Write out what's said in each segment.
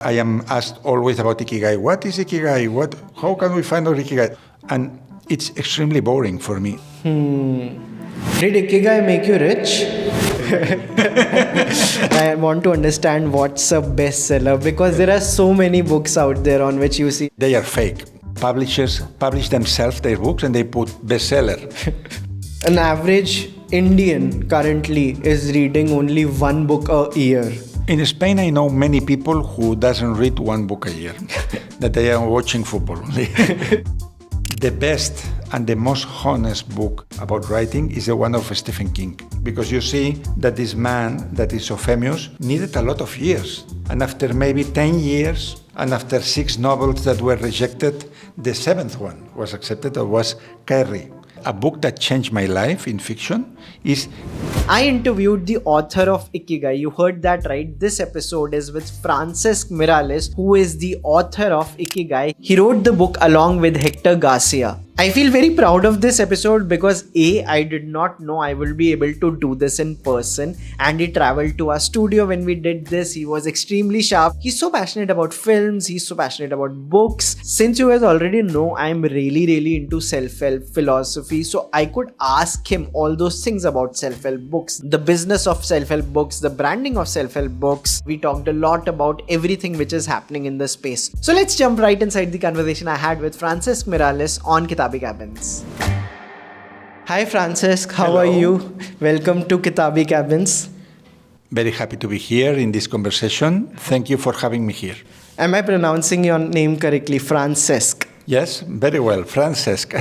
I am asked always about Ikigai. What is Ikigai? How can we find out Ikigai? And it's extremely boring for me. Did Ikigai make you rich? I want to understand what's a bestseller, because there are so many books out there on which you see. They are fake. Publishers publish themselves their books and they put bestseller. An average Indian currently is reading only one book a year. In Spain, I know many people who doesn't read one book a year, that they are watching football only. The best and the most honest book about writing is the one of Stephen King, because you see that this man that is so famous needed a lot of years. And after maybe 10 years, and after 6 novels that were rejected, the 7th one was accepted, that was Carrie. A book that changed my life in fiction is... I interviewed the author of Ikigai. You heard that right. This episode is with Francesc Miralles, who is the author of Ikigai. He wrote the book along with Hector Garcia. I feel very proud of this episode because I did not know I will be able to do this in person, and he traveled to our studio when we did this. He was extremely sharp. He's so passionate about films. He's so passionate about books. Since you guys already know, I'm really into self-help philosophy, so I could ask him all those things about self-help books, the business of self-help books, the branding of self-help books. We talked a lot about everything which is happening in the space. So let's jump right inside the conversation I had with Francesc Miralles on Kitaabi Cabins. Hi Francesc, how are you? Welcome to Kitaabi Cabins. Very happy to be here in this conversation. Thank you for having me here. Am I pronouncing your name correctly? Francesc. Yes, very well, Francesc.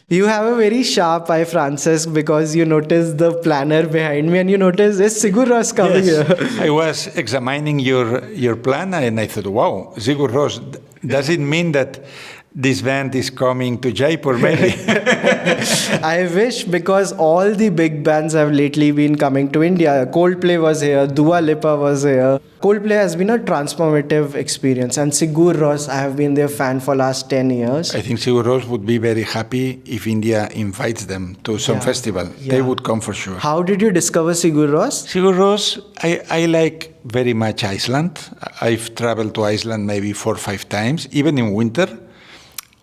You have a very sharp eye, Francesc, because you noticed the planner behind me and you noticed there's Sigur Rós coming here. I was examining your plan and I thought, wow, Sigur Rós, does it mean that this band is coming to Jaipur maybe? I wish, because all the big bands have lately been coming to India. Coldplay was here, Dua Lipa was here. Coldplay has been a transformative experience, and Sigur Rós, I have been their fan for last 10 years. I think Sigur Rós would be very happy if India invites them to some festival. They would come for sure. How did you discover Sigur Rós? Sigur Rós, I like very much Iceland. I've traveled to Iceland maybe 4 or 5 times, even in winter.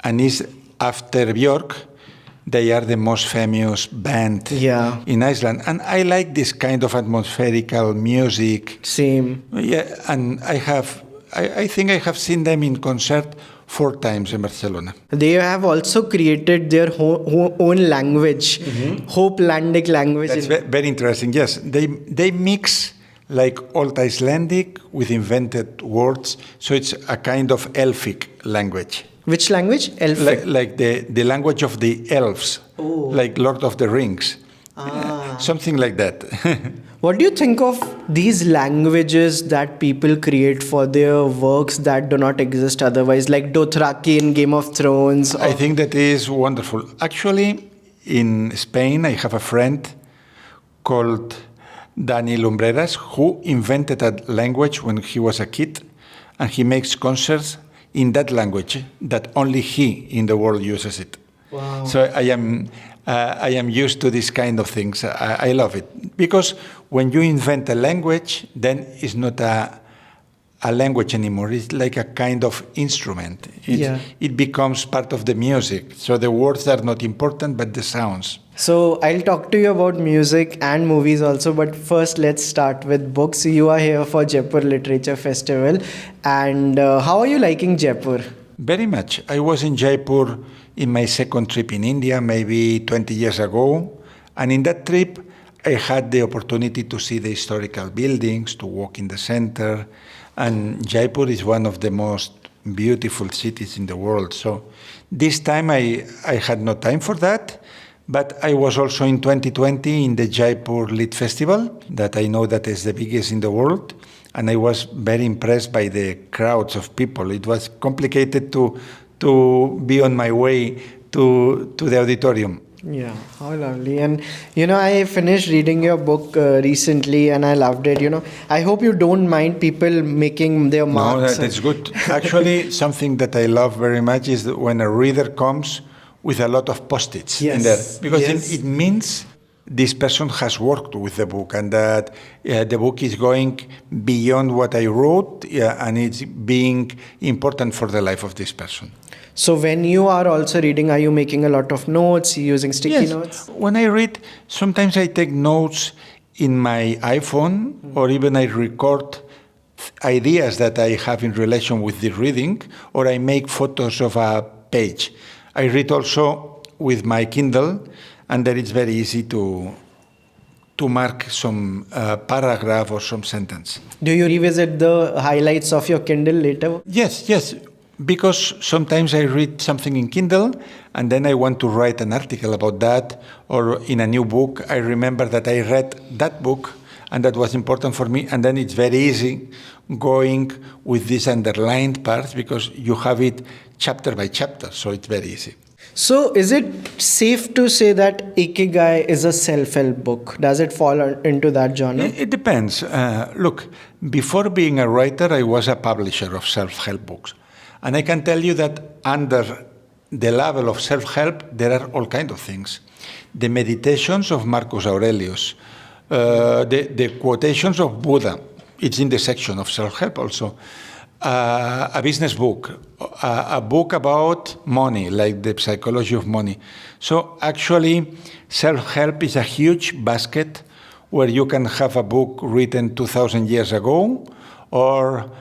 And it's after Björk, they are the most famous band in Iceland. And I like this kind of atmospherical music. Same. Yeah, and I think I have seen them in concert 4 times in Barcelona. They have also created their own language, Hopelandic language. That's very interesting, yes. They mix like Old Icelandic with invented words, so it's a kind of Elfic language. Which language? Elfic? Like the language of the elves, like Lord of the Rings, something like that. What do you think of these languages that people create for their works that do not exist otherwise, like Dothraki in Game of Thrones? I think that is wonderful. Actually, in Spain, I have a friend called Dani Lumbreras who invented a language when he was a kid, and he makes concerts in that language that only he in the world uses it. Wow. So I am used to this kind of things. I love it, because when you invent a language, then it's not a language anymore. It's like a kind of instrument. It becomes part of the music. So the words are not important, but the sounds. So I'll talk to you about music and movies also, but first let's start with books. You are here for Jaipur Literature Festival, and how are you liking Jaipur? Very much. I was in Jaipur in my second trip in India, maybe 20 years ago, and in that trip I had the opportunity to see the historical buildings, to walk in the center, and Jaipur is one of the most beautiful cities in the world. So this time I had no time for that. But I was also in 2020 in the Jaipur Lit Festival, that I know that is the biggest in the world, and I was very impressed by the crowds of people. It was complicated to be on my way to the auditorium. Yeah, how lovely. And I finished reading your book recently and I loved it. I hope you don't mind people making their marks. No, that's good. Actually, something that I love very much is that when a reader comes with a lot of post-its in there, because it means this person has worked with the book and that the book is going beyond what I wrote and it's being important for the life of this person. So when you are also reading, are you making a lot of notes, using sticky notes? When I read, sometimes I take notes in my iPhone or even I record ideas that I have in relation with the reading, or I make photos of a page. I read also with my Kindle, and then it's very easy to mark some paragraph or some sentence. Do you revisit the highlights of your Kindle later? Yes. Because sometimes I read something in Kindle and then I want to write an article about that, or in a new book, I remember that I read that book and that was important for me, and then it's very easy going with these underlined parts because you have it chapter by chapter, so it's very easy. So is it safe to say that Ikigai is a self-help book? Does it fall into that genre? It depends. Look, before being a writer, I was a publisher of self-help books. And I can tell you that under the level of self-help, there are all kinds of things. The meditations of Marcus Aurelius, the quotations of Buddha, it's in the section of self-help also. A business book, a book about money, like the psychology of money. So actually, self-help is a huge basket where you can have a book written 2,000 years ago, or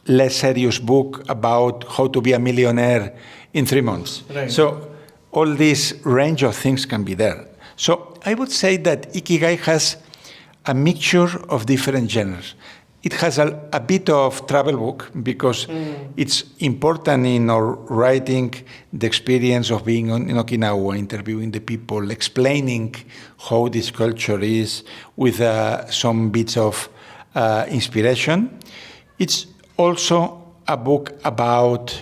less serious book about how to be a millionaire in 3 months. Right. So all this range of things can be there. So I would say that Ikigai has a mixture of different genres. It has a bit of travel book because it's important in our writing the experience of being in Okinawa, interviewing the people, explaining how this culture is with some bits of inspiration. It's also a book about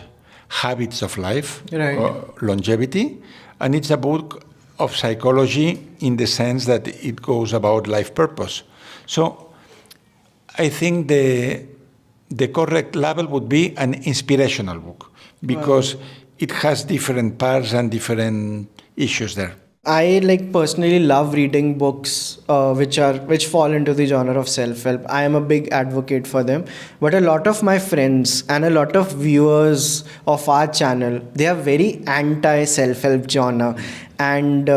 habits of life, right, longevity, and it's a book of psychology in the sense that it goes about life purpose. So I think the correct label would be an inspirational book because it has different parts and different issues there. I personally love reading books which fall into the genre of self-help. I am a big advocate for them. But a lot of my friends and a lot of viewers of our channel, they are very anti-self-help genre. And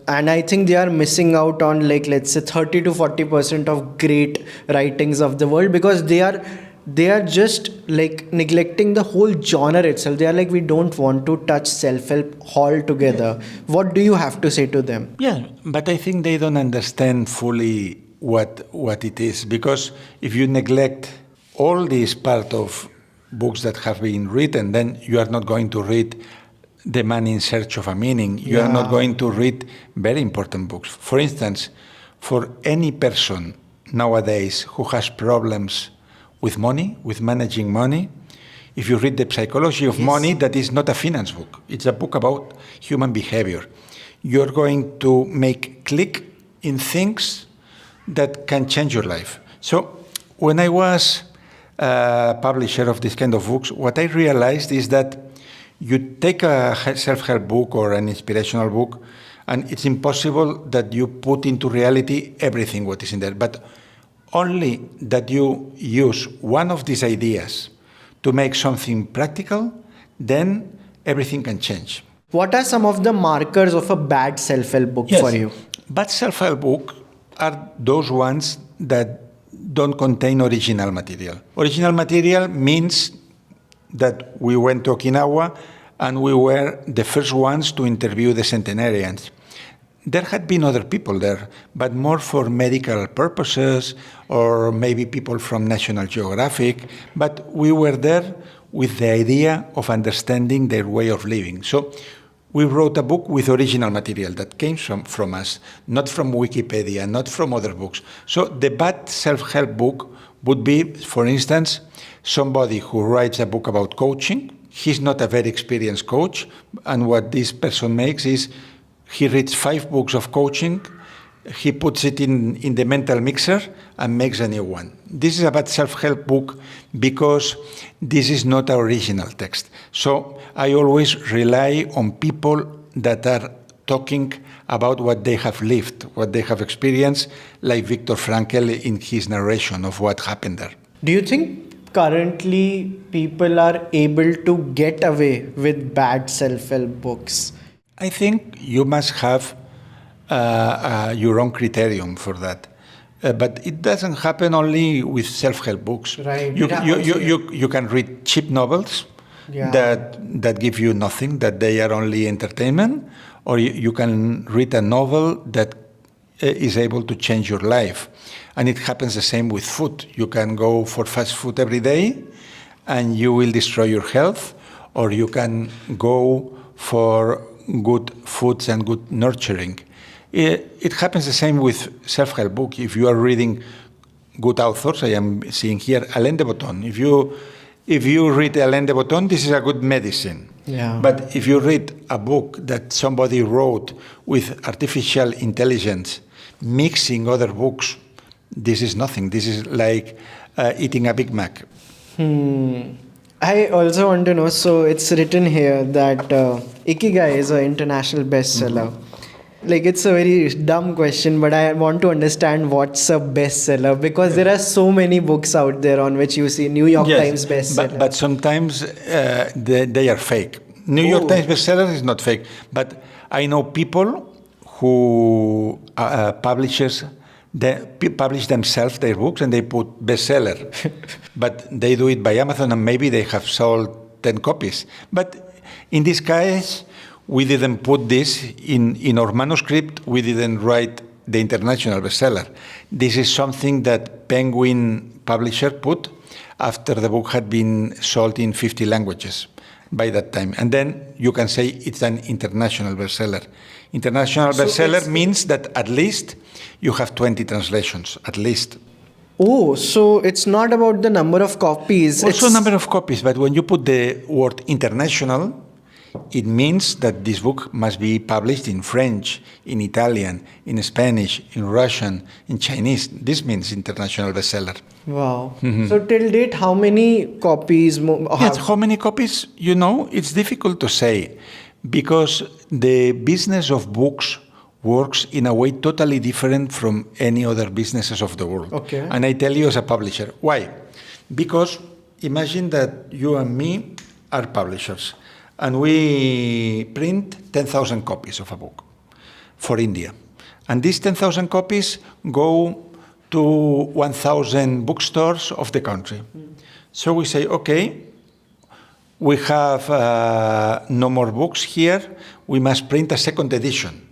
I think they are missing out on let's say 30 to 40% of great writings of the world because they are just neglecting the whole genre itself. They are we don't want to touch self-help altogether. What do you have to say to them? Yeah, but I think they don't understand fully what it is, because if you neglect all this part of books that have been written, then you are not going to read The Man in Search of a Meaning. You are not going to read very important books. For instance, for any person nowadays who has problems with money, with managing money, if you read The Psychology of Money, that is not a finance book. It's a book about human behavior. You're going to make click in things that can change your life. So when I was a publisher of this kind of books, what I realized is that you take a self-help book or an inspirational book, and it's impossible that you put into reality everything what is in there. But only that you use one of these ideas to make something practical, then everything can change. What are some of the markers of a bad self-help book for you? Bad self-help books are those ones that don't contain original material. Original material means that we went to Okinawa and we were the first ones to interview the centenarians. There had been other people there, but more for medical purposes or maybe people from National Geographic, but we were there with the idea of understanding their way of living. So we wrote a book with original material that came from us, not from Wikipedia, not from other books. So the bad self-help book would be, for instance, somebody who writes a book about coaching. He's not a very experienced coach, and what this person makes is he reads 5 books of coaching, he puts it in the mental mixer and makes a new one. This is a bad self-help book because this is not an original text. So I always rely on people that are talking about what they have lived, what they have experienced, like Viktor Frankl in his narration of what happened there. Do you think currently people are able to get away with bad self-help books? I think you must have your own criterion for that. But it doesn't happen only with self-help books. Right. You can read cheap novels that give you nothing, that they are only entertainment, or you can read a novel that is able to change your life. And it happens the same with food. You can go for fast food every day and you will destroy your health, or you can go for good foods and good nurturing. It happens the same with self-help book. If you are reading good authors, I am seeing here Alain de Botton. If you read Alain de Botton, this is a good medicine. Yeah. But if you read a book that somebody wrote with artificial intelligence, mixing other books, this is nothing. This is like eating a Big Mac. I also want to know, so it's written here that Ikigai is an international bestseller. Like, it's a very dumb question, but I want to understand what's a bestseller, because there are so many books out there on which you see New York Times bestseller. But sometimes they are fake. New York Times bestseller is not fake, but I know people who they publish themselves their books and they put bestseller, but they do it by Amazon and maybe they have sold 10 copies. But in this case, we didn't put this in our manuscript. We didn't write the international bestseller. This is something that Penguin publisher put after the book had been sold in 50 languages by that time. And then you can say it's an international bestseller. International bestseller means that at least you have 20 translations, at least. Oh, so it's not about the number of copies. Also number of copies, but when you put the word international, it means that this book must be published in French, in Italian, in Spanish, in Russian, in Chinese. This means international bestseller. Wow. So till date, how many copies? Yes, how many copies? It's difficult to say, because the business of books works in a way totally different from any other businesses of the world. Okay. And I tell you as a publisher. Why? Because imagine that you and me are publishers, and we print 10,000 copies of a book for India. And these 10,000 copies go to 1,000 bookstores of the country. So we say, okay, we have no more books here. We must print a second edition.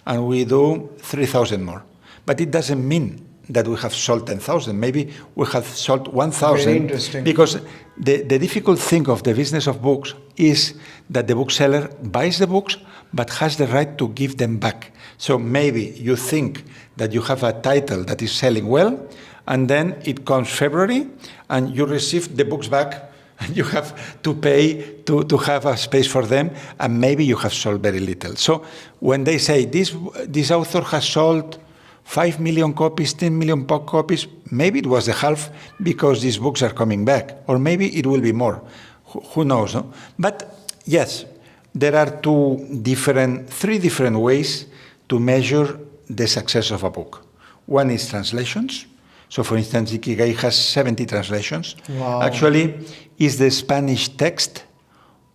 And we do 3,000 more. But it doesn't mean that we have sold 10,000. Maybe we have sold 1,000. Very interesting. Because the difficult thing of the business of books is that the bookseller buys the books but has the right to give them back. So maybe you think that you have a title that is selling well, and then it comes February and you receive the books back and you have to pay to have a space for them, and maybe you have sold very little. So when they say this author has sold 5 million copies, 10 million copies, maybe it was the half because these books are coming back, or maybe it will be more. Who knows? No? But yes, there are three different ways to measure the success of a book. One is translations. So, for instance, Ikigai has 70 translations. Wow. Actually, it's the Spanish text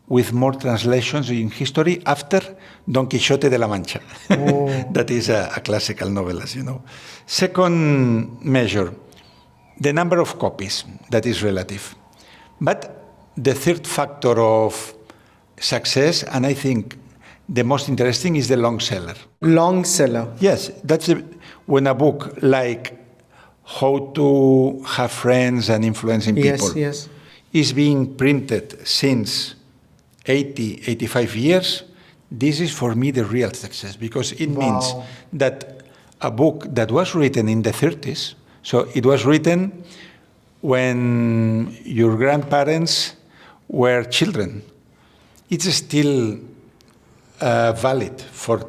with more translations in history after Don Quixote de la Mancha. Oh. That is a classical novel, as you know. Second measure, the number of copies. That is relative. But the third factor of success, and I think the most interesting, is the long seller. Long seller. Yes, when a book like How to Have Friends and Influencing People is being printed since 85 years, this is for me the real success, because it means that a book that was written in the 30s, so it was written when your grandparents were children, it's still valid for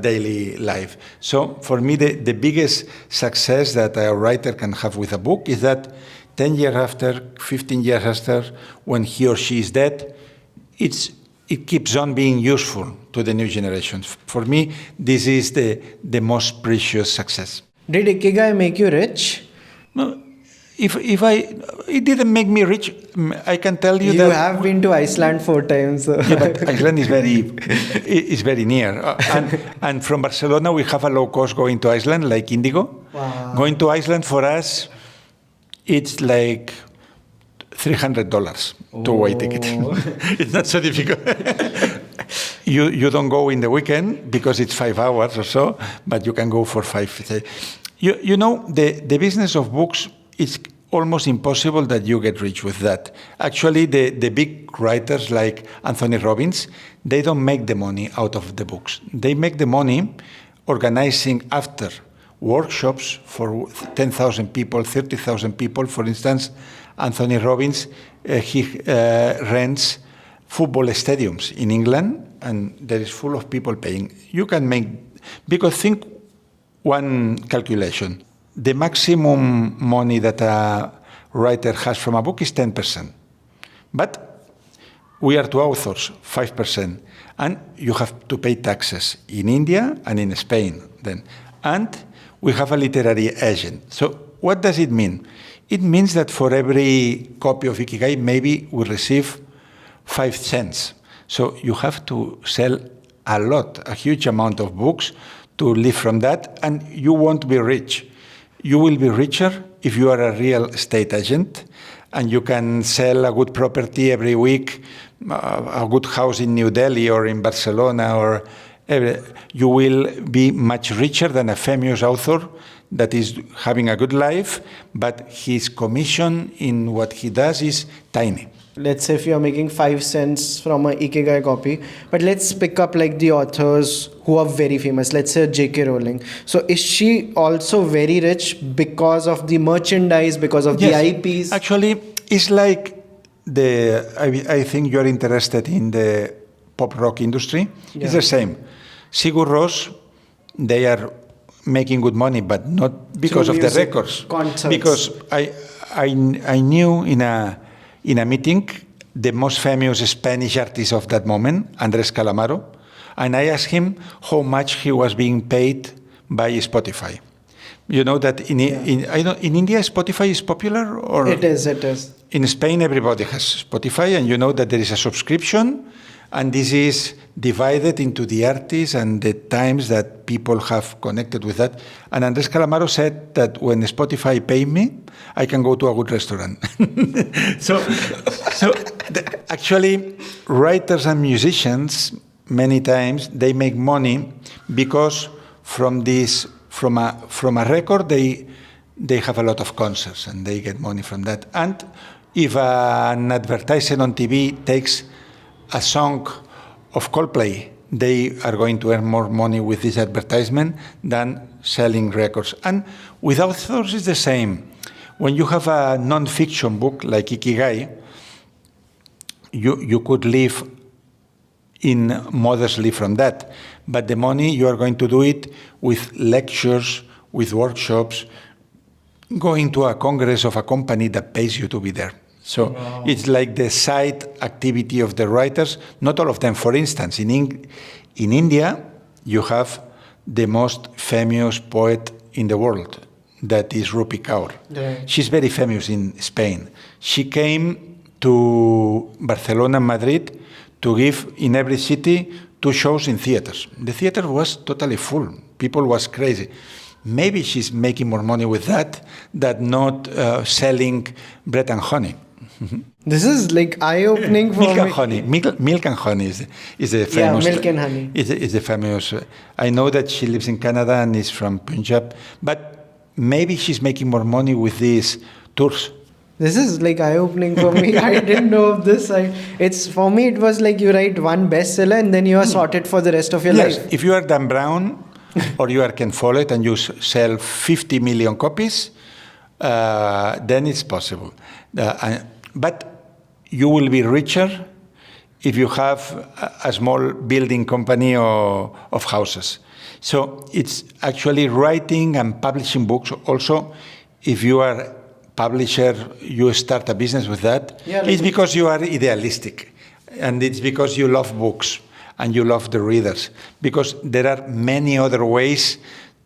daily life. So for me, the biggest success that a writer can have with a book is that 10 years after, 15 years after, when he or she is dead, it's it keeps on being useful to the new generations. For me, this is the most precious success. Did Ikigai make you rich? No, it didn't make me rich. I can tell you that You have been to Iceland 4 times. yeah, but Iceland is very near. And from Barcelona, we have a low cost going to Iceland, like Indigo. Wow. Going to Iceland for us, it's like $300 two-way ticket. It's not so difficult. You don't go in the weekend because it's 5 hours or so, but you can go for 5. You know, the business of books is almost impossible that you get rich with that. Actually, the big writers like Anthony Robbins, they don't make the money out of the books. They make the money organizing after workshops for 10,000 people, 30,000 people. For instance, Anthony Robbins, he rents football stadiums in England, and there is full of people paying. You can make, because think one calculation. The maximum money that a writer has from a book is 10%. But we are two authors, 5%. And you have to pay taxes in India and in Spain then. And we have a literary agent. So what does it mean? It means that for every copy of Ikigai, maybe we receive 5 cents. So you have to sell a huge amount of books to live from that, and you won't be rich. You will be richer if you are a real estate agent, and you can sell a good property every week, a good house in New Delhi or in Barcelona, or you will be much richer than a famous author that is having a good life, but his commission in what he does is tiny. Let's say if you're making 5 cents from an Ikigai copy, but let's pick up like the authors who are very famous. Let's say J.K. Rowling. So is she also very rich because of the merchandise, because of the IPs? Actually, it's like I think you're interested in the pop rock industry. Yeah. It's the same. Sigur Rós, they are making good money, but not because of the records. Concerts. Because I knew in a meeting the most famous Spanish artist of that moment, Andrés Calamaro, and I asked him how much he was being paid by Spotify. You know that in India Spotify is popular, or it is. In Spain everybody has Spotify, and you know that there is a subscription, and this is divided into the artists and the times that people have connected with that. And Andrés Calamaro said that when Spotify pay me, I can go to a good restaurant. Actually, writers and musicians, many times, they make money because from a record, they have a lot of concerts and they get money from that. And if an advertiser on TV takes a song of Coldplay, they are going to earn more money with this advertisement than selling records. And with authors, it's the same. When you have a non-fiction book like Ikigai, you could live in modestly from that. But the money, you are going to do it with lectures, with workshops, going to a congress of a company that pays you to be there. So It's like the side activity of the writers, not all of them. For instance, in India, you have the most famous poet in the world, that is Rupi Kaur. Yeah. She's very famous in Spain. She came to Barcelona and Madrid to give in every city 2 shows in theaters. The theater was totally full. People was crazy. Maybe she's making more money with that than not selling bread and honey. This is like eye-opening for milk and honey. Milk and honey is a famous. Yeah, milk and honey. Is a famous. I know that she lives in Canada and is from Punjab, but maybe she's making more money with these tours. This is like eye-opening for me. I didn't know of this. It's for me. It was like you write one bestseller and then you are sorted for the rest of your life. If you are Dan Brown or you are Ken Follett and you sell 50 million copies, then it's possible. But you will be richer if you have a small building company of houses. So it's actually writing and publishing books. Also, if you are publisher, you start a business with that. Yeah, it's because you are idealistic. And it's because you love books and you love the readers. Because there are many other ways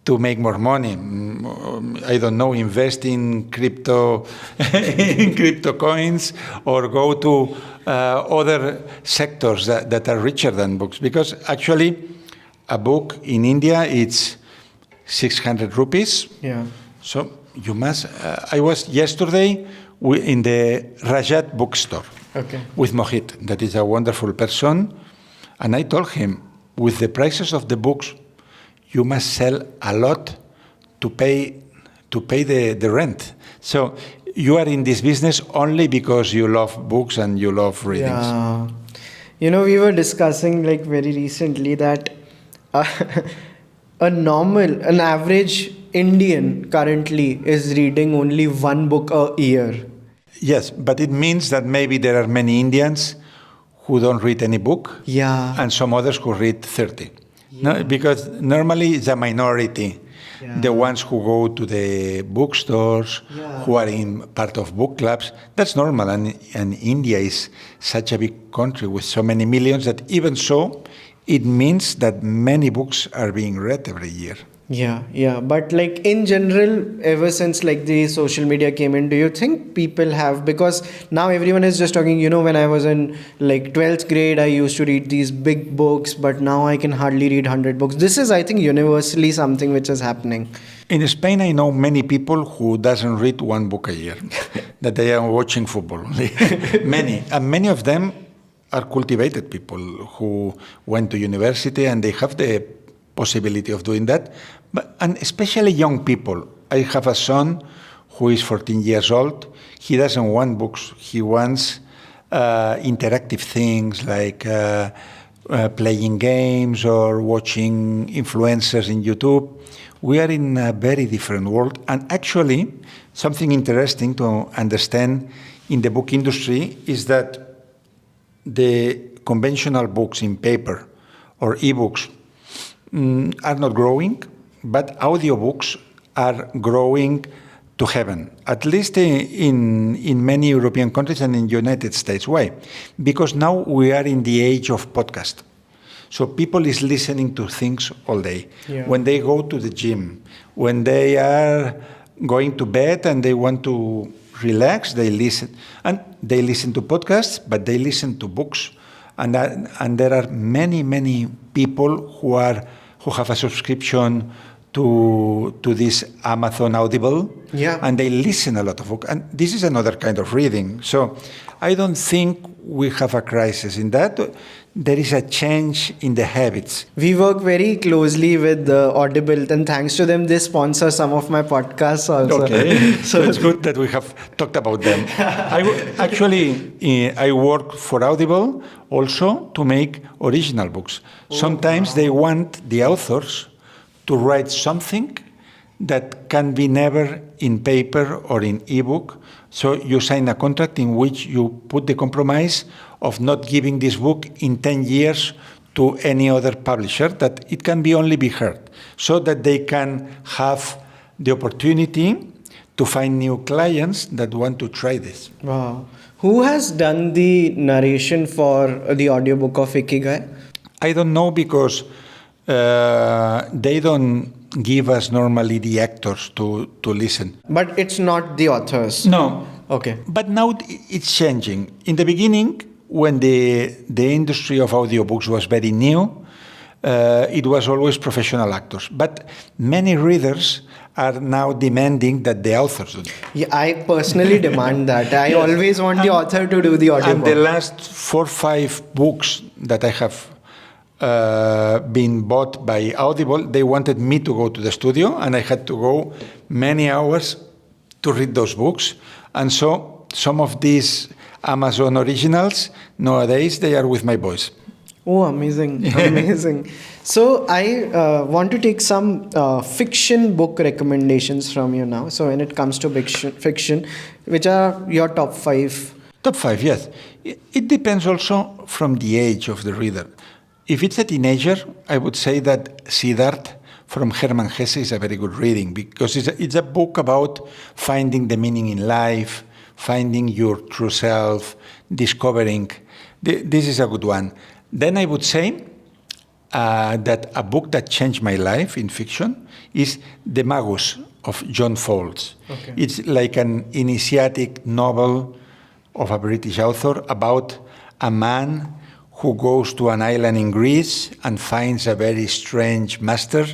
to make more money. I don't know, invest in crypto, in crypto coins, or go to other sectors that are richer than books. Because actually, a book in India, it's 600 rupees. Yeah. So you must. I was yesterday in the Rajat bookstore with Mohit, that is a wonderful person, and I told him, with the prices of the books, you must sell a lot to pay the rent. So you are in this business only because you love books and you love readings. Yeah. We were discussing like very recently that an average Indian currently is reading only one book a year. Yes, but it means that maybe there are many Indians who don't read any book, and some others who read 30. No, because normally it's a minority, the ones who go to the bookstores, who are in part of book clubs. That's normal, and India is such a big country with so many millions that even so, it means that many books are being read every year. Yeah. But like in general, ever since like the social media came in, do you think people have, because now everyone is just talking, when I was in like 12th grade, I used to read these big books, but now I can hardly read 100 books. This is, I think, universally something which is happening. In Spain, I know many people who doesn't read one book a year, that they are watching football. Many. And many of them are cultivated people who went to university and they have the possibility of doing that, and especially young people. I have a son who is 14 years old. He doesn't want books. He wants interactive things like playing games or watching influencers in YouTube. We are in a very different world. And actually, something interesting to understand in the book industry is that the conventional books in paper or ebooks are not growing, but audiobooks are growing to heaven, at least in many European countries and in the United States. Why? Because now we are in the age of podcast. So people is listening to things all day. When they go to the gym, when they are going to bed and they want to relax, they listen. And they listen to podcasts, but they listen to books. And there are many, many people who have a subscription to this Amazon Audible, and they listen a lot of books. And this is another kind of reading. So I don't think we have a crisis in that. There is a change in the habits. We work very closely with Audible, and thanks to them, they sponsor some of my podcasts also. Okay, so it's good that we have talked about them. I work for Audible also to make original books. Sometimes they want the authors to write something that can be never in paper or in ebook. So you sign a contract in which you put the compromise of not giving this book in 10 years to any other publisher, that it can only be heard, so that they can have the opportunity to find new clients that want to try this. Wow. Who has done the narration for the audiobook of Ikigai? I don't know, because they don't give us normally the actors to listen. But it's not the authors? No. Okay. But now it's changing. In the beginning, when the industry of audiobooks was very new, it was always professional actors. But many readers are now demanding that the authors do. Yeah, I personally demand that. I always want the author to do the audiobook. And the last 4 or 5 books that I have been bought by Audible, they wanted me to go to the studio, and I had to go many hours to read those books. And so some of these Amazon originals, nowadays, they are with my voice. Oh, amazing. Amazing. So I want to take some fiction book recommendations from you now. So when it comes to fiction, which are your top 5? Top 5, yes. It depends also from the age of the reader. If it's a teenager, I would say that Siddharth from Hermann Hesse is a very good reading, because it's a book about finding the meaning in life, finding your true self, discovering. This is a good one. Then I would say that a book that changed my life in fiction is The Magus of John Fowles. Okay. It's like an initiatic novel of a British author about a man who goes to an island in Greece and finds a very strange master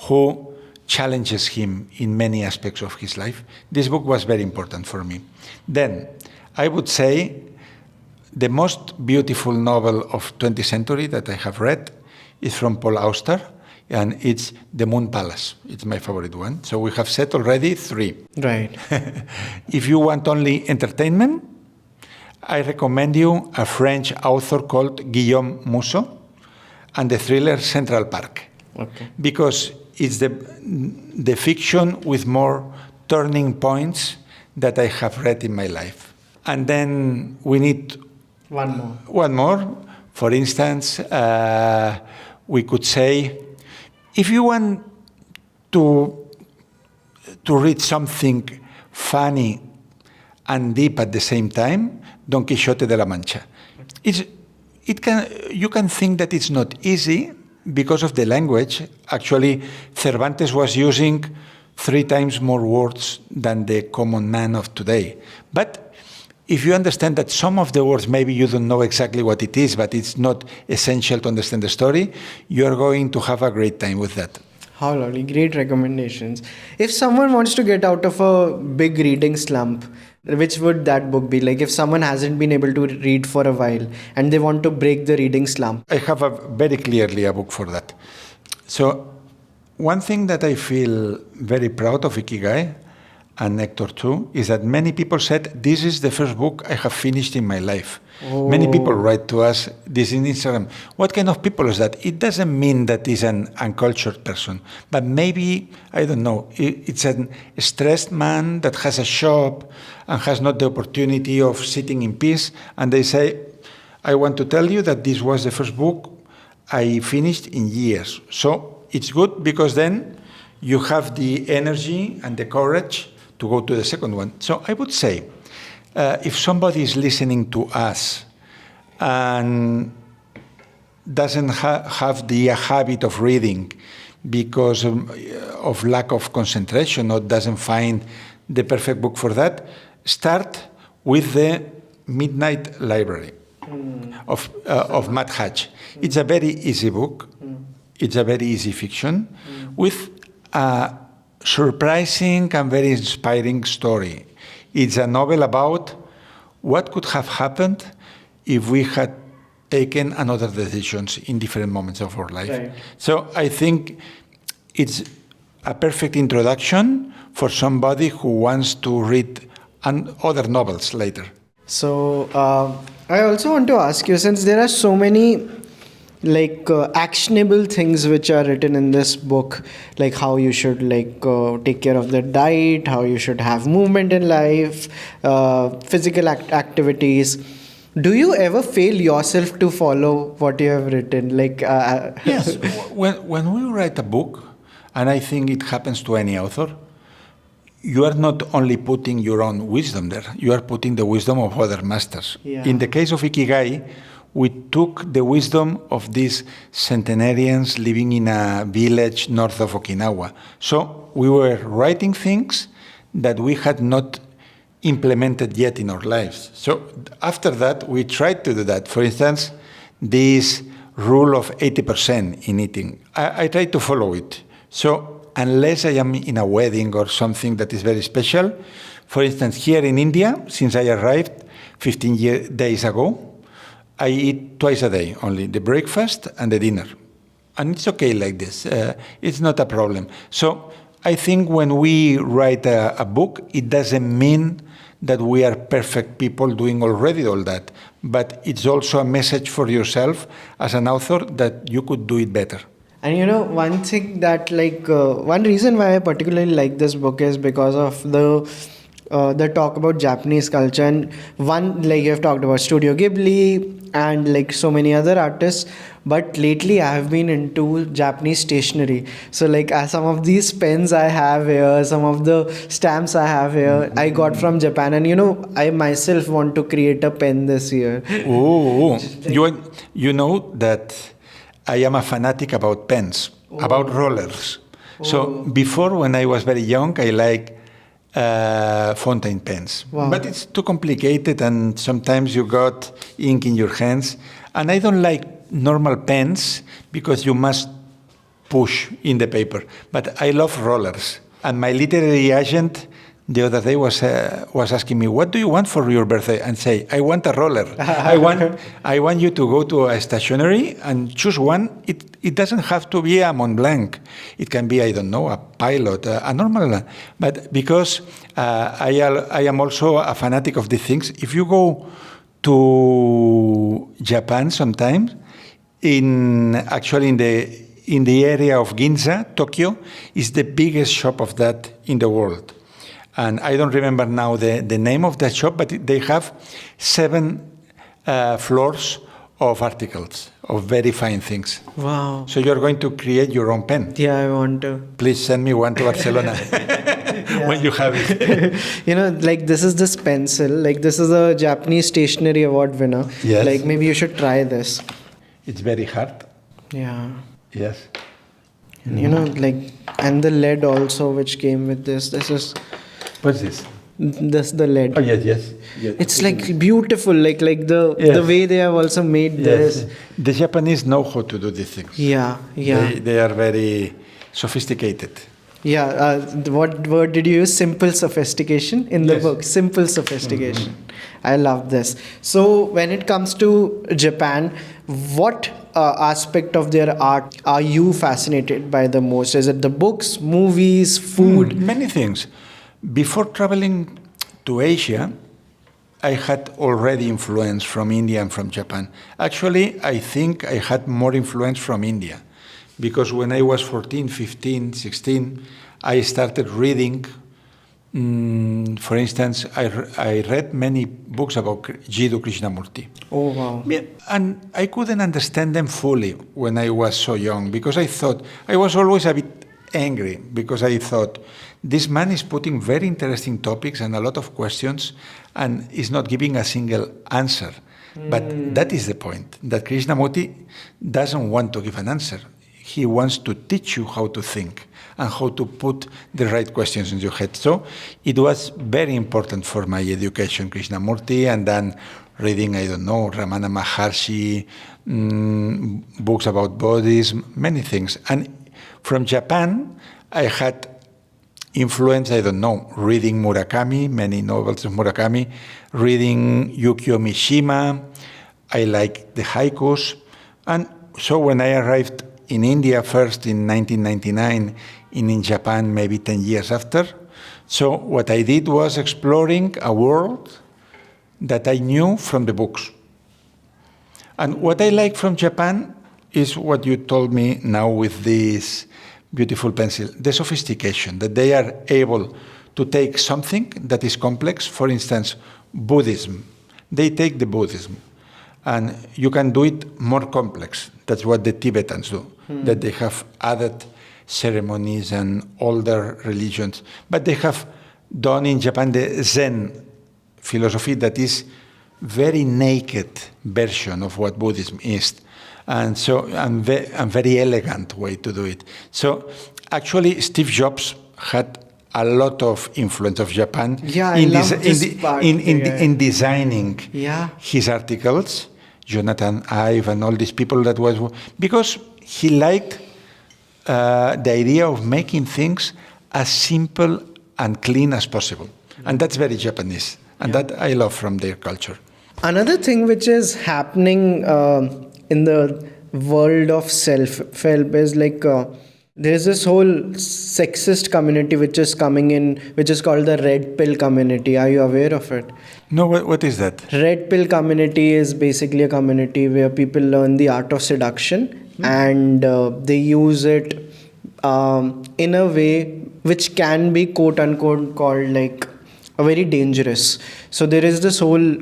who challenges him in many aspects of his life. This book was very important for me. Then I would say the most beautiful novel of 20th century that I have read is from Paul Auster, and it's The Moon Palace. It's my favorite one. So we have said already 3. Right. If you want only entertainment, I recommend you a French author called Guillaume Musso and the thriller Central Park. Okay. Because it's the fiction with more turning points that I have read in my life. And then we need one more. For instance, we could say, if you want to read something funny and deep at the same time, Don Quixote de la Mancha. You can think that it's not easy because of the language. Actually, Cervantes was using 3 times more words than the common man of today. But if you understand that some of the words, maybe you don't know exactly what it is, but it's not essential to understand the story, you're going to have a great time with that. How lovely. Great recommendations. If someone wants to get out of a big reading slump, which would that book be? Like if someone hasn't been able to read for a while and they want to break the reading slump. I have very clearly a book for that. So one thing that I feel very proud of Ikigai, and Hector too, is that many people said, this is the first book I have finished in my life. Oh. Many people write to us this in Instagram. What kind of people is that? It doesn't mean that he's an uncultured person, but maybe, I don't know, it's a stressed man that has a shop and has not the opportunity of sitting in peace. And they say, I want to tell you that this was the first book I finished in years. So it's good because then you have the energy and the courage to go to the second one. So I would say, if somebody is listening to us and doesn't have the habit of reading because of lack of concentration or doesn't find the perfect book for that, start with the Midnight Library of Matt Hatch. It's a very easy book. It's a very easy fiction with a surprising and very inspiring story. It's a novel about what could have happened if we had taken another decisions in different moments of our life. Right. So I think it's a perfect introduction for somebody who wants to read other novels later. So I also want to ask you, since there are so many actionable things which are written in this book, like how you should take care of the diet, how you should have movement in life, physical activities. Do you ever fail yourself to follow what you have written? Yes. When we write a book, and I think it happens to any author, you are not only putting your own wisdom there, you are putting the wisdom of other masters. Yeah. In the case of Ikigai, we took the wisdom of these centenarians living in a village north of Okinawa. So we were writing things that we had not implemented yet in our lives. So after that, we tried to do that. For instance, this rule of 80% in eating. I tried to follow it. So unless I am in a wedding or something that is very special, for instance, here in India, since I arrived 15 days ago, I eat twice a day only, the breakfast and the dinner. And it's okay like this. It's not a problem. So I think when we write a book, it doesn't mean that we are perfect people doing already all that. But it's also a message for yourself as an author that you could do it better. And one thing that one reason why I particularly like this book is because of the that talk about Japanese culture, and one, like you have talked about Studio Ghibli and like so many other artists, but lately I have been into Japanese stationery. So like some of these pens I have here, some of the stamps I have here, I got from Japan, and I myself want to create a pen this year. Oh, you know that I am a fanatic about pens, about rollers. So before, when I was very young, I like fountain pens. Wow. But it's too complicated, and sometimes you got ink in your hands. And I don't like normal pens because you must push in the paper. But I love rollers. And my literary agent the other day was asking me, "What do you want for your birthday?" And say, "I want a roller. I want you to go to a stationery and choose one. It doesn't have to be a Mont Blanc. It can be, I don't know, a Pilot, a normal one. But because I am also a fanatic of these things, if you go to Japan sometimes, in the area of Ginza, Tokyo, is the biggest shop of that in the world. And I don't remember now the name of that shop, but they have 7 floors of articles, of very fine things. Wow. So you're going to create your own pen. Yeah, I want to. Please send me one to Barcelona when you have it. Like this is this pencil. Like this is a Japanese Stationery Award winner. Yes. Like maybe you should try this. It's very hard. Yeah. Yes. And the lead also, which came with this. This is. What's this? This the lead. Oh yes. It's like beautiful, like the way they have also made this. The Japanese know how to do these things. Yeah. They are very sophisticated. Yeah. What word did you use? Simple sophistication in the book. Simple sophistication. I love this. So when it comes to Japan, what aspect of their art are you fascinated by the most? Is it the books, movies, food? Many things. Before traveling to Asia, I had already influence from India and from Japan. Actually, I think I had more influence from India because when I was 14, 15, 16, I started reading. For instance, I read many books about Jiddu Krishnamurti. Oh, wow. And I couldn't understand them fully when I was so young because I thought, I was always a bit angry because I thought, this man is putting very interesting topics and a lot of questions and is not giving a single answer. But that is the point, that Krishnamurti doesn't want to give an answer. He wants to teach you how to think and how to put the right questions in your head. So it was very important for my education, Krishnamurti, and then reading, I don't know, Ramana Maharshi, books about Buddhism, many things. And from Japan, I had influence, I don't know, reading Murakami, many novels of Murakami, reading Yukio Mishima. I like the haikus. And so when I arrived in India first in 1999, and in Japan maybe 10 years after, so what I did was exploring a world that I knew from the books. And what I like from Japan is what you told me now with this beautiful pencil, the sophistication, that they are able to take something that is complex, for instance, Buddhism. They take the Buddhism, and you can do it more complex. That's what the Tibetans do, that they have added ceremonies and older religions. But they have done in Japan the Zen philosophy that is very naked version of what Buddhism is. And so, and very elegant way to do it. So, actually, Steve Jobs had a lot of influence of Japan in designing his articles. Jonathan Ive and all these people that was because he liked the idea of making things as simple and clean as possible, and that's very Japanese, and that I love from their culture. Another thing which is happening in the world of self-help is like there's this whole sexist community which is coming in, which is called the red pill community. Are you aware of it? No, what is that? Red pill community is basically a community where people learn the art of seduction and they use it in a way which can be quote unquote called like very dangerous. So there is this whole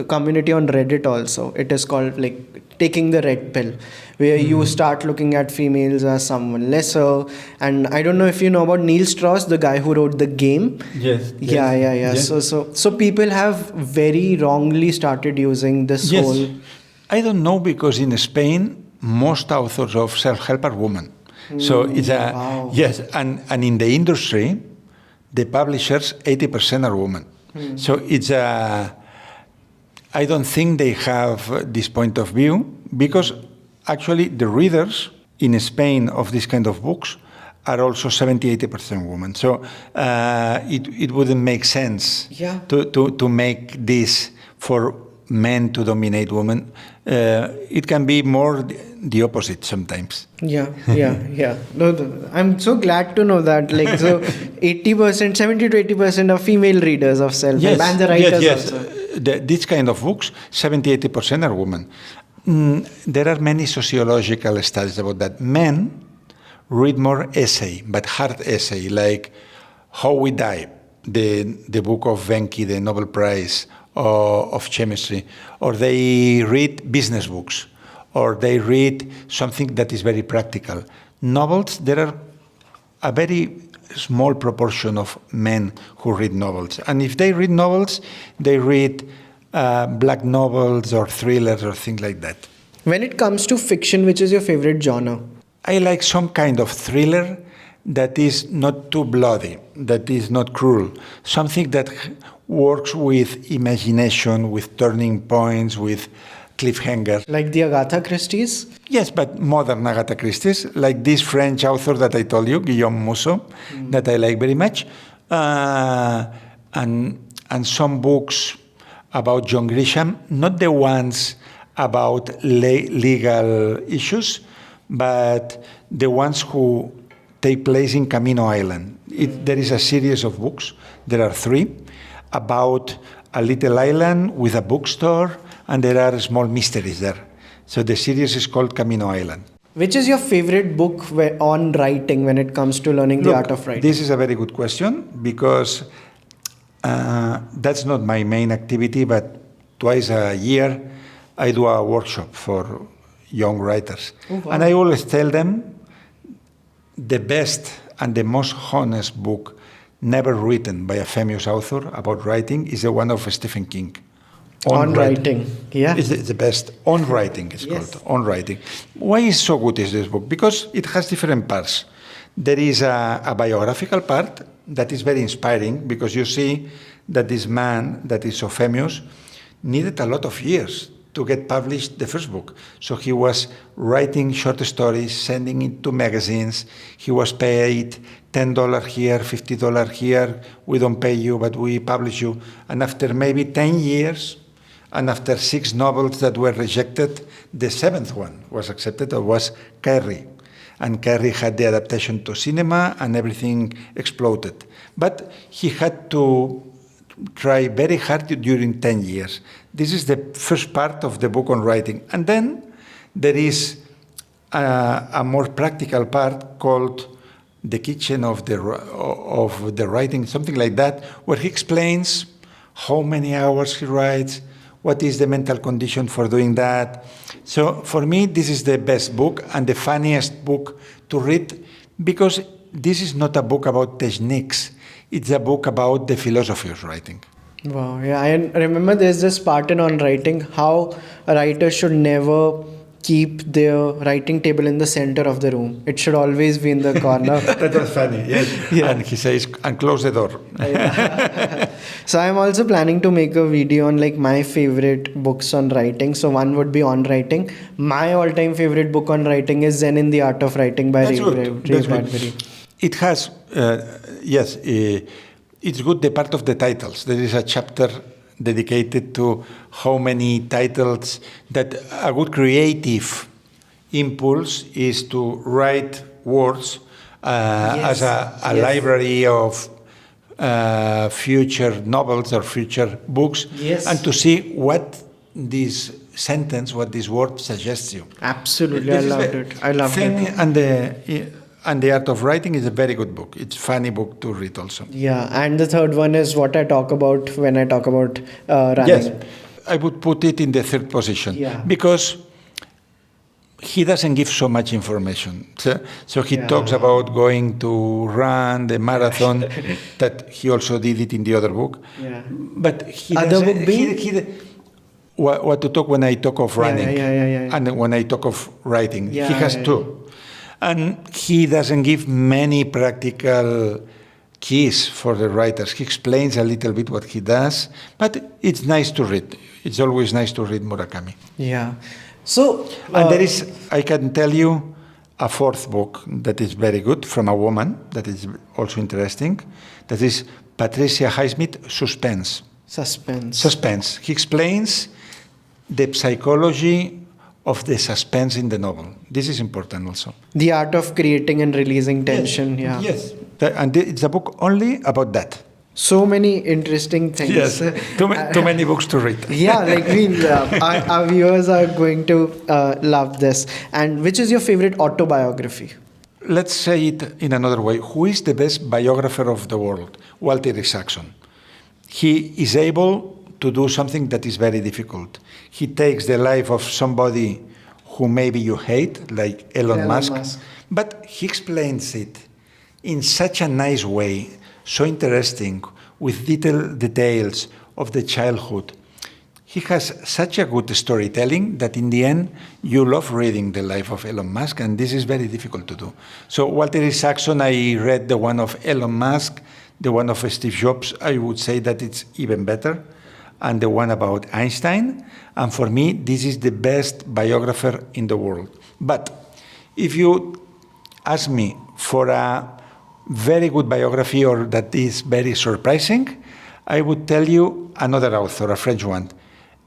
community on Reddit also. It is called like taking the red pill, where you start looking at females as someone lesser. And I don't know if you know about Neil Strauss, the guy who wrote The Game. Yes. Yeah. Yes. So people have very wrongly started using this whole. I don't know, because in Spain most authors of self-help are women. So it's a wow. yes, and in the industry, the publishers 80% are women. So it's a. I don't think they have this point of view, because actually the readers in Spain of this kind of books are also 70-80% women. So it wouldn't make sense to make this for men to dominate women. It can be more the opposite sometimes. Yeah. No, I'm so glad to know that. Like, so 80%, 70 to 80% of female readers of self-help, and the writers also. This kind of books, 70-80% are women. There are many sociological studies about that. Men read more essay, but hard essay, like How We Die, the book of Venki, the Nobel Prize of chemistry, or they read business books, or they read something that is very practical. Novels, there are a very small proportion of men who read novels. And if they read novels, they read black novels or thrillers or things like that. When it comes to fiction, which is your favorite genre? I like some kind of thriller that is not too bloody, that is not cruel. Something that works with imagination, with turning points, with cliffhanger. Like the Agatha Christie's? Yes, but modern Agatha Christie's, like this French author that I told you, Guillaume Musso, that I like very much. And some books about John Grisham, not the ones about legal issues, but the ones who take place in Camino Island. There is a series of books, there are 3, about a little island with a bookstore, and there are small mysteries there. So the series is called Camino Island. Which is your favorite book on writing when it comes to learning the art of writing? This is a very good question, because that's not my main activity, but twice a year I do a workshop for young writers. Oh, wow. And I always tell them the best and the most honest book never written by a famous author about writing is the one of Stephen King. On writing. Yeah. It's the best. On writing, it's called. On writing. Why is so good is this book? Because it has different parts. There is a biographical part that is very inspiring, because you see that this man that is so famous needed a lot of years to get published the first book. So he was writing short stories, sending it to magazines. He was paid $10 here, $50 here. We don't pay you, but we publish you. And after maybe 10 years, and after 6 novels that were rejected, the 7th one was accepted. It was Carrie. And Carrie had the adaptation to cinema, and everything exploded. But he had to try very hard during 10 years. This is the first part of the book on writing. And then there is a more practical part called The Kitchen of the Writing, something like that, where he explains how many hours he writes, what is the mental condition for doing that. So for me, this is the best book and the funniest book to read, because this is not a book about techniques. It's a book about the philosophy of writing. Wow, yeah. I remember there's this part in On Writing, how a writer should never keep their writing table in the center of the room. It should always be in the corner. That was funny, yes. Yeah. And he says, and close the door. So I'm also planning to make a video on like my favorite books on writing. So one would be On Writing. My all-time favorite book on writing is Zen in the Art of Writing by Ray Bradbury. It has, it's good, the part of the titles. There is a chapter dedicated to how many titles, that a good creative impulse is to write words as a library of future novels or future books, and to see what this sentence, what this word suggests you. Absolutely, I loved it. And The Art of Writing is a very good book. It's a funny book to read also. Yeah, and the third one is what I talk about when I talk about running. Yes, I would put it in the third position. Yeah. Because he doesn't give so much information. So he talks about going to run the marathon, that he also did it in the other book. Yeah. But he Other doesn't- book being? what to talk when I talk of running yeah. and when I talk of writing. Yeah, He has yeah. two. And he doesn't give many practical keys for the writers. He explains a little bit what he does, but it's nice to read. It's always nice to read Murakami. Yeah. So, And there is, I can tell you, a fourth book that is very good from a woman that is also interesting. That is Patricia Highsmith, Suspense. suspense. He explains the psychology of the suspense in the novel. This is important also. The art of creating and releasing tension. Yeah. Yes. And it's a book only about that. So many interesting things. Yes. Too many books to read. Yeah, like our viewers are going to love this. And which is your favorite autobiography? Let's say it in another way. Who is the best biographer of the world? Walter Isaacson. He is able to do something that is very difficult. He takes the life of somebody who maybe you hate, like Elon Musk, but he explains it in such a nice way, so interesting, with details of the childhood. He has such a good storytelling that in the end you love reading the life of Elon Musk, and this is very difficult to do. So Walter Isaacson, I read the one of Elon Musk, the one of Steve Jobs, I would say that it's even better, and the one about Einstein. And for me, this is the best biographer in the world. But if you ask me for a very good biography or that is very surprising, I would tell you another author, a French one,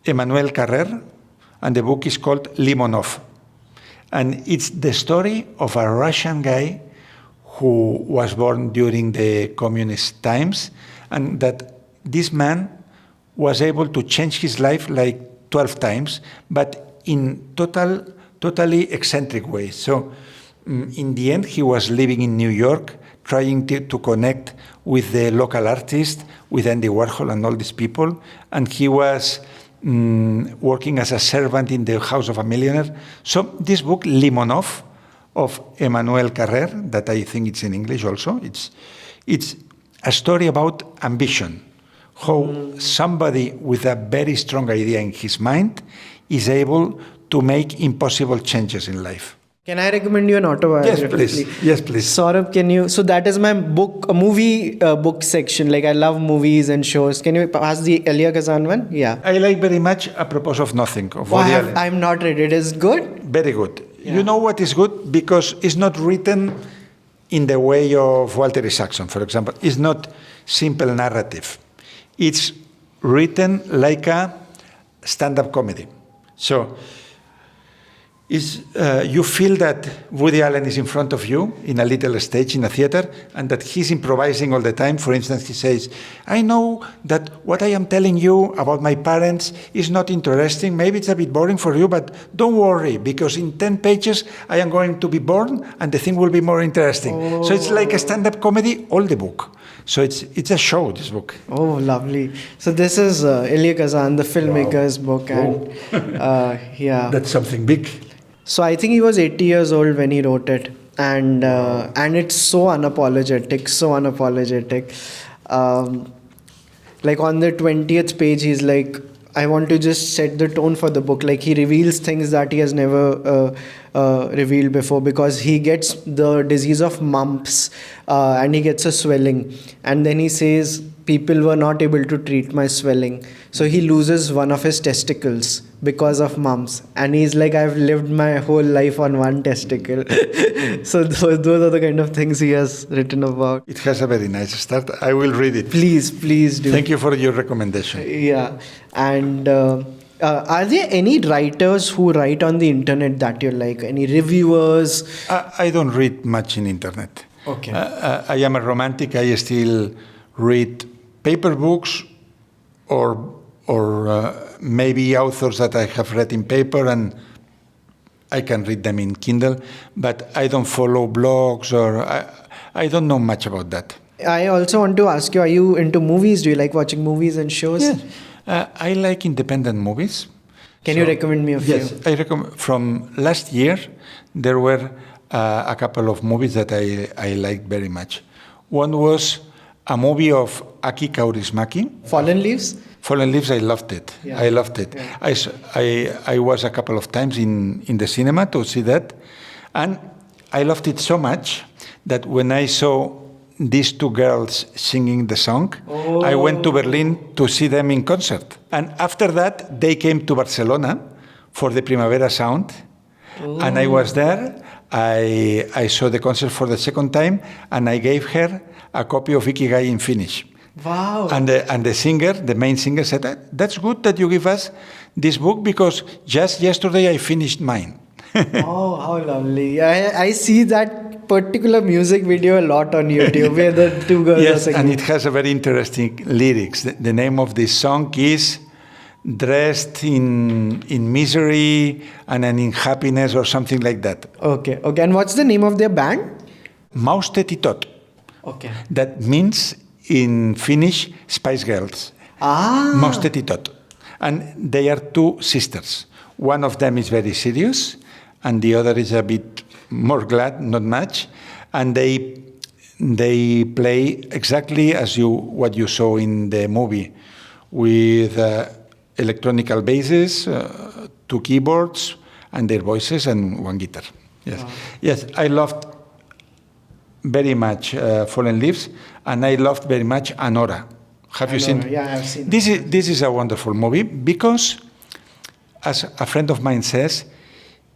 Emmanuel Carrère, and the book is called Limonov. And it's the story of a Russian guy who was born during the communist times, and that this man was able to change his life like 12 times, but in totally eccentric ways. So in the end, he was living in New York, trying to connect with the local artists, with Andy Warhol and all these people, and he was working as a servant in the house of a millionaire. So this book, Limonov, of Emmanuel Carrère, that I think it's in English also, it's a story about ambition, how somebody with a very strong idea in his mind is able to make impossible changes in life. Can I recommend you an autobiography? Yes, please. Saurabh, can you? So that is my movie book section. Like I love movies and shows. Can you pass the Elia Kazan one? Yeah. I like very much A Propos of Nothing of Woody Allen. I'm not read it. Is good? Very good. Yeah. You know what is good? Because it's not written in the way of Walter Isaacson, for example. It's not simple narrative. It's written like a stand-up comedy. So you feel that Woody Allen is in front of you in a little stage in a theater, and that he's improvising all the time. For instance, he says, I know that what I am telling you about my parents is not interesting. Maybe it's a bit boring for you, but don't worry, because in 10 pages I am going to be born and the thing will be more interesting. Oh. So it's like a stand-up comedy, all the book. So it's a show, this book. Oh, lovely. So this is Elia Kazan, the filmmaker's book. And yeah. That's something big. So I think he was 80 years old when he wrote it, and it's so unapologetic. Like on the 20th page, he's like, I want to just set the tone for the book. Like he reveals things that he has never revealed before, because he gets the disease of mumps and he gets a swelling, and then he says people were not able to treat my swelling, so he loses one of his testicles because of mumps, and he's like, I've lived my whole life on one testicle. So those are the kind of things he has written about. It has a very nice start. I will read it. Please do. Thank you for your recommendation. Yeah. And are there any writers who write on the internet that you like? Any reviewers? I don't read much in internet. Okay. I am a romantic. I still read paper books or maybe authors that I have read in paper, and I can read them in Kindle, but I don't follow blogs or I don't know much about that. I also want to ask you, are you into movies? Do you like watching movies and shows? Yes, I like independent movies. Can you recommend me a few? Yes, I recommend. From last year, there were a couple of movies that I liked very much. One was a movie of Aki Kaurismäki. Fallen Leaves? Fallen Leaves, I loved it. Yeah. I loved it. Yeah. I was a couple of times in the cinema to see that. And I loved it so much that when I saw these two girls singing the song, I went to Berlin to see them in concert. And after that, they came to Barcelona for the Primavera Sound. And I was there. I saw the concert for the second time, and I gave her a copy of Ikigai in Finnish. Wow. And the singer, the main singer, said, "That's good that you give us this book because just yesterday I finished mine." Oh, how lovely. I see that particular music video a lot on YouTube where the two girls are singing. And it has a very interesting lyrics. The name of this song is Dressed in Misery and in Happiness or something like that. Okay. And what's the name of their band? Maustetitot. Okay. That means in Finnish, Spice Girls. Maustetitot. And they are two sisters. One of them is very serious, and the other is a bit more glad, not much. And they play exactly as what you saw in the movie, with electronical basses, two keyboards, and their voices, and one guitar. Yes, yes, I loved very much Fallen Leaves, and I loved very much Anora. Have you seen? Yeah, I've seen. This is a wonderful movie because, as a friend of mine says,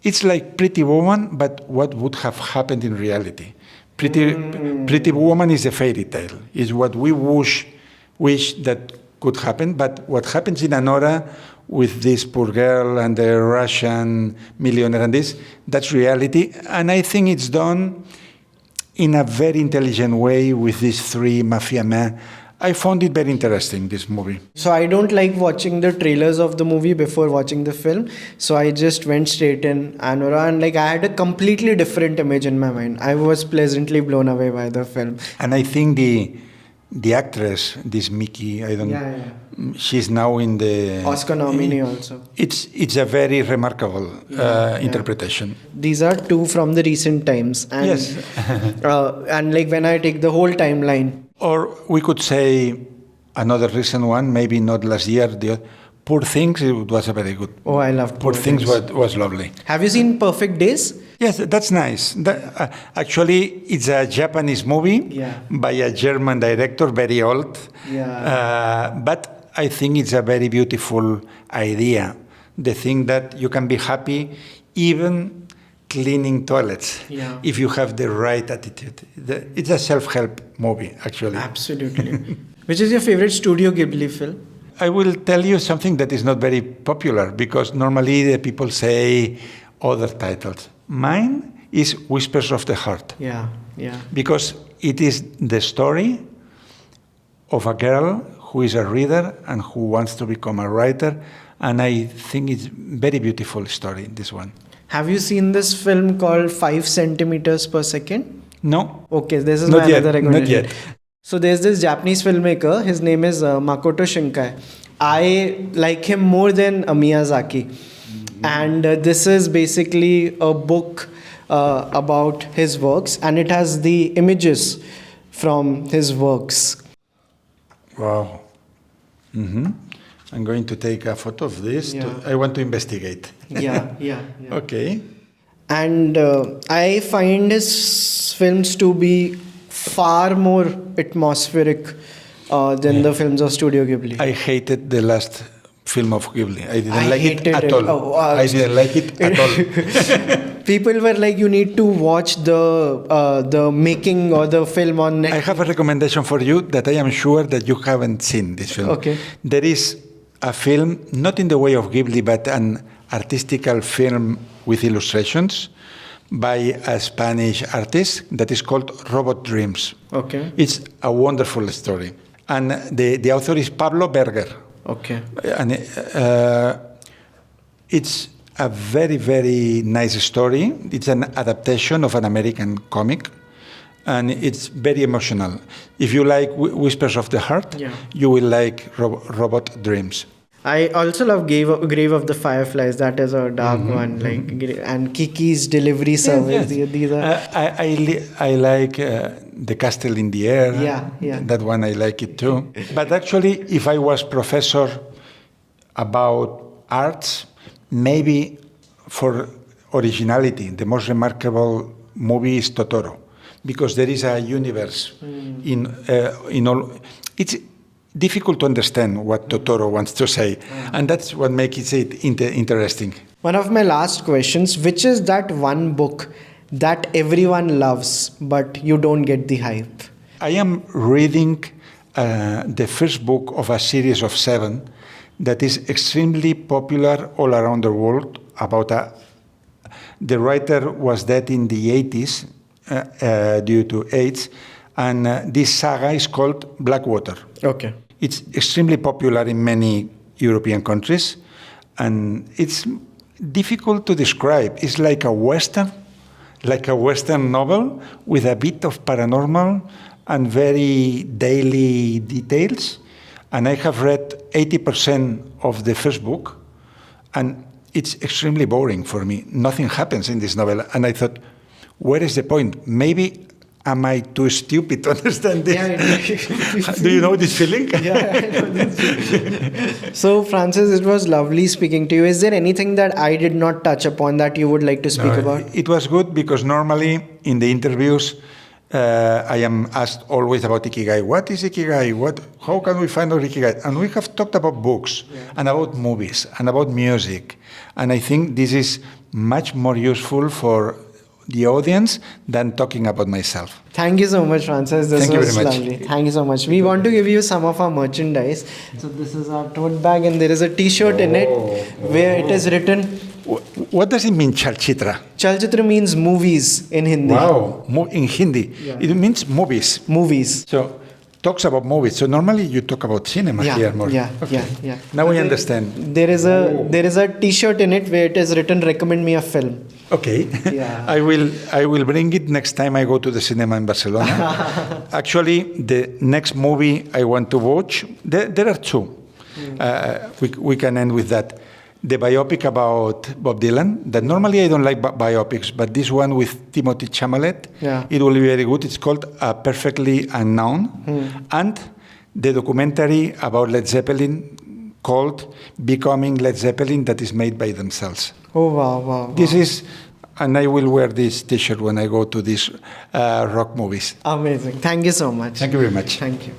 it's like Pretty Woman, but what would have happened in reality. Pretty Woman is a fairy tale. It's what we wish that could happen. But what happens in Anora with this poor girl and the Russian millionaire and that's reality. And I think it's done in a very intelligent way with these three mafia men. I found it very interesting, this movie. So I don't like watching the trailers of the movie before watching the film. So I just went straight in Anora, and I had a completely different image in my mind. I was pleasantly blown away by the film. And I think the actress, this Mickey, she's now in the Oscar nominee also. It's a very remarkable interpretation. These are two from the recent times. And, yes. And like when I take the whole timeline. Or we could say another recent one, maybe not last year, Poor Things, it was a very good. Oh, I loved Poor Things. Was lovely. Have you seen Perfect Days? Yes, that's nice. Actually, it's a Japanese movie by a German director, very old. But I think it's a very beautiful idea. The thing that you can be happy even cleaning toilets if you have the right attitude. It's a self-help movie, actually. Absolutely. Which is your favorite Studio Ghibli film? I will tell you something that is not very popular because normally the people say other titles. Mine is Whispers of the Heart. Yeah. Because it is the story of a girl who is a reader and who wants to become a writer, and I think it's very beautiful story, this one. Have you seen this film called 5 centimeters per second? No. Okay, this is not my yet, another recommendation. Not yet. So there's this Japanese filmmaker, his name is Makoto Shinkai. I like him more than Miyazaki. Mm-hmm. And this is basically a book about his works, and it has the images from his works. Wow. Mm-hmm. I'm going to take a photo of this. I want to investigate. Yeah. Okay. And I find his films to be far more atmospheric than the films of Studio Ghibli. I hated the last film of Ghibli. I didn't like it at all. Oh, I didn't like it at all. People were like, you need to watch the making or the film on Netflix. I have a recommendation for you that I am sure that you haven't seen this film. Okay. There is a film, not in the way of Ghibli, but an artistical film with illustrations by a Spanish artist that is called Robot Dreams. Okay. It's a wonderful story. And the author is Pablo Berger. Okay. And it's a very, very nice story. It's an adaptation of an American comic, and it's very emotional. If you like Whispers of the Heart, you will like Robot Dreams. I also love Grave of the Fireflies. That is a dark one, and Kiki's Delivery Service. Yes. These are. I like The Castle in the Air. Yeah. That one, I like it too. But actually, if I was professor about arts, maybe for originality, the most remarkable movie is Totoro, because there is a universe in all. It's difficult to understand what Totoro wants to say, and that's what makes it interesting. One of my last questions, which is that one book that everyone loves, but you don't get the hype? I am reading the first book of a series of 7 that is extremely popular all around the world. The writer was dead in the 80s due to AIDS, and this saga is called Blackwater. Okay. It's extremely popular in many European countries, and it's difficult to describe. It's like a Western novel with a bit of paranormal and very daily details. And I have read 80% of the first book, and it's extremely boring for me. Nothing happens in this novel, and I thought, where is the point? Maybe am I too stupid to understand this? Yeah, Do you know this feeling? Yeah, I know this feeling. So, Francis, it was lovely speaking to you. Is there anything that I did not touch upon that you would like to speak about? It was good because normally in the interviews, I am asked always about Ikigai. What is Ikigai? How can we find out Ikigai? And we have talked about books and about movies and about music. And I think this is much more useful for the audience than talking about myself. Thank you so much, Francis. This Thank you was very much. lovely. Thank you so much. We want to give you some of our merchandise. So this is our tote bag, and there is a t-shirt in it where it is written. What does it mean, Chalchitra? Chalchitra means movies in Hindi. Wow, in Hindi. Yeah. It means movies. Movies. So, talks about movies. So normally you talk about cinema here more. Yeah. Now we understand. There is a t-shirt in it where it is written, recommend me a film. Okay. Yeah. I will bring it next time I go to the cinema in Barcelona. Actually, the next movie I want to watch, there are 2. We can end with that. The biopic about Bob Dylan, that normally I don't like biopics, but this one with Timothée Chalamet, it will be very good. It's called Perfectly Unknown. And the documentary about Led Zeppelin called Becoming Led Zeppelin, that is made by themselves. Oh, wow. This is, and I will wear this t-shirt when I go to these rock movies. Amazing. Thank you so much. Thank you very much. Thank you.